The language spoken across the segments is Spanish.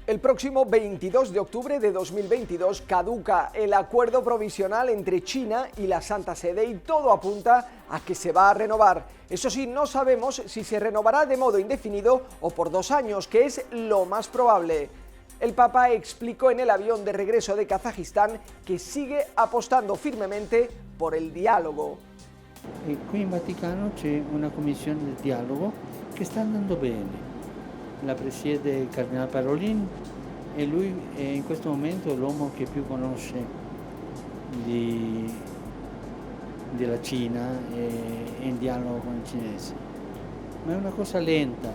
El próximo 22 de octubre de 2022 caduca el acuerdo provisional entre China y la Santa Sede y todo apunta a que se va a renovar. Eso sí, no sabemos si se renovará de modo indefinido o por 2 años, que es lo más probable. El Papa explicó en el avión de regreso de Kazajistán que sigue apostando firmemente por el diálogo. Qui in Vaticano c'è una commissione di dialogo che sta andando bene. La presiede il Cardinale Parolin e lui è in questo momento l'uomo che più conosce della Cina e in dialogo con i cinesi. Ma è una cosa lenta,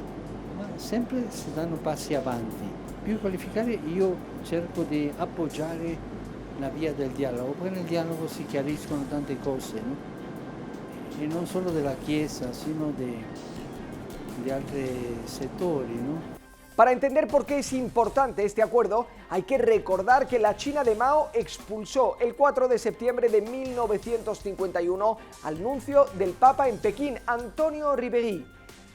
ma sempre si danno passi avanti. Più qualificare io cerco di appoggiare la via del dialogo, perché nel dialogo si chiariscono tante cose, no? E non solo della Chiesa, sino de altri settori, ¿no? Para entender por qué es importante este acuerdo, hay que recordar que la China de Mao expulsó el 4 de septiembre de 1951 al nuncio del Papa en Pekín, Antonio Ribéry.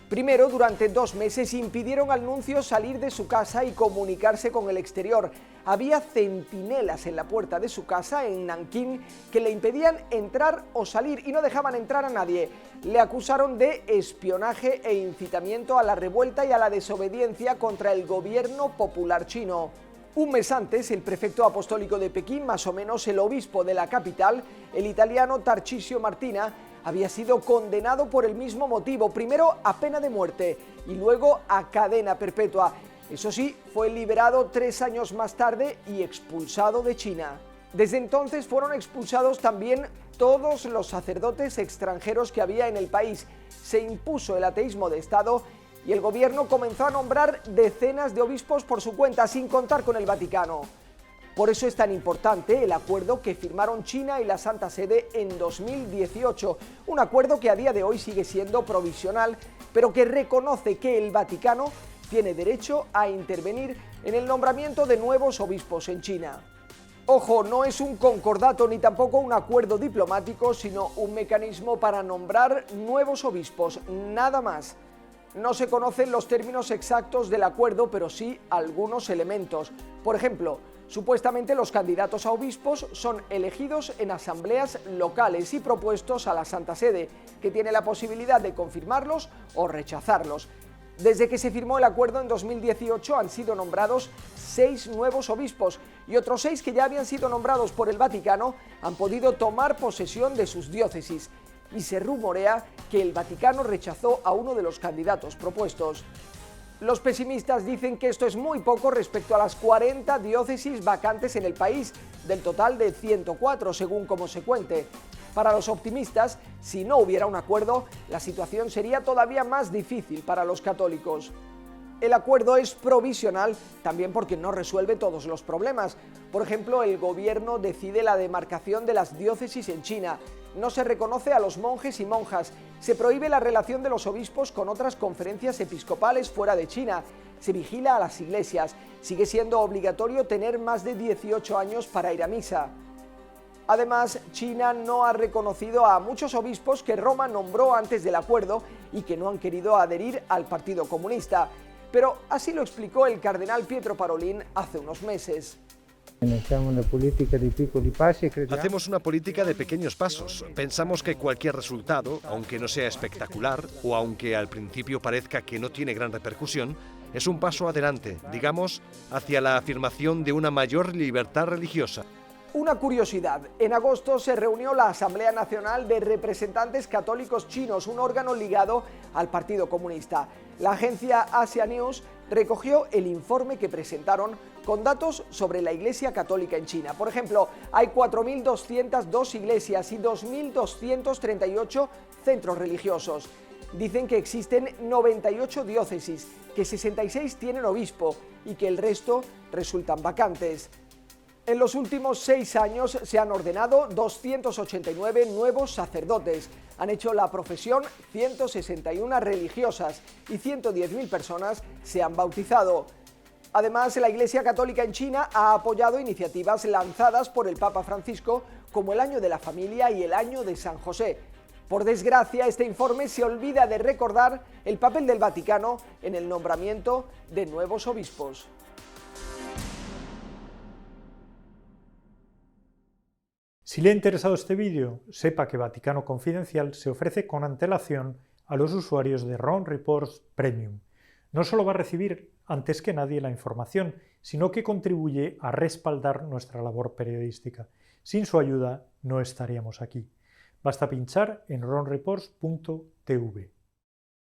Primero, durante 2 meses impidieron al nuncio salir de su casa y comunicarse con el exterior. Había centinelas en la puerta de su casa en Nankín que le impedían entrar o salir y no dejaban entrar a nadie. Le acusaron de espionaje e incitamiento a la revuelta y a la desobediencia contra el gobierno popular chino. Un mes antes, el prefecto apostólico de Pekín, más o menos el obispo de la capital, el italiano Tarcisio Martina, había sido condenado por el mismo motivo, primero a pena de muerte y luego a cadena perpetua. Eso sí, fue liberado 3 años más tarde y expulsado de China. Desde entonces fueron expulsados también todos los sacerdotes extranjeros que había en el país. Se impuso el ateísmo de Estado y el gobierno comenzó a nombrar decenas de obispos por su cuenta, sin contar con el Vaticano. Por eso es tan importante el acuerdo que firmaron China y la Santa Sede en 2018, un acuerdo que a día de hoy sigue siendo provisional, pero que reconoce que el Vaticano tiene derecho a intervenir en el nombramiento de nuevos obispos en China. Ojo, no es un concordato ni tampoco un acuerdo diplomático, sino un mecanismo para nombrar nuevos obispos, nada más. No se conocen los términos exactos del acuerdo, pero sí algunos elementos. Por ejemplo, supuestamente los candidatos a obispos son elegidos en asambleas locales y propuestos a la Santa Sede, que tiene la posibilidad de confirmarlos o rechazarlos. Desde que se firmó el acuerdo en 2018 han sido nombrados 6 nuevos obispos y otros 6 que ya habían sido nombrados por el Vaticano han podido tomar posesión de sus diócesis. Y se rumorea que el Vaticano rechazó a uno de los candidatos propuestos. Los pesimistas dicen que esto es muy poco respecto a las 40 diócesis vacantes en el país, del total de 104 según como se cuente. Para los optimistas, si no hubiera un acuerdo, la situación sería todavía más difícil para los católicos. El acuerdo es provisional también porque no resuelve todos los problemas. Por ejemplo, el gobierno decide la demarcación de las diócesis en China. No se reconoce a los monjes y monjas. Se prohíbe la relación de los obispos con otras conferencias episcopales fuera de China. Se vigila a las iglesias. Sigue siendo obligatorio tener más de 18 años para ir a misa. Además, China no ha reconocido a muchos obispos que Roma nombró antes del acuerdo y que no han querido adherir al Partido Comunista. Pero así lo explicó el cardenal Pietro Parolin hace unos meses. Hacemos una política de pequeños pasos. Pensamos que cualquier resultado, aunque no sea espectacular o aunque al principio parezca que no tiene gran repercusión, es un paso adelante, digamos, hacia la afirmación de una mayor libertad religiosa. Una curiosidad, en agosto se reunió la Asamblea Nacional de Representantes Católicos Chinos, un órgano ligado al Partido Comunista. La agencia Asia News recogió el informe que presentaron con datos sobre la Iglesia Católica en China. Por ejemplo, hay 4.202 iglesias y 2.238 centros religiosos. Dicen que existen 98 diócesis, que 66 tienen obispo y que el resto resultan vacantes. En los últimos 6 años se han ordenado 289 nuevos sacerdotes, han hecho la profesión 161 religiosas y 110.000 personas se han bautizado. Además, la Iglesia Católica en China ha apoyado iniciativas lanzadas por el Papa Francisco como el Año de la Familia y el Año de San José. Por desgracia, este informe se olvida de recordar el papel del Vaticano en el nombramiento de nuevos obispos. Si le ha interesado este vídeo, sepa que Vaticano Confidencial se ofrece con antelación a los usuarios de Ron Reports Premium. No solo va a recibir antes que nadie la información, sino que contribuye a respaldar nuestra labor periodística. Sin su ayuda no estaríamos aquí. Basta pinchar en ronreports.tv.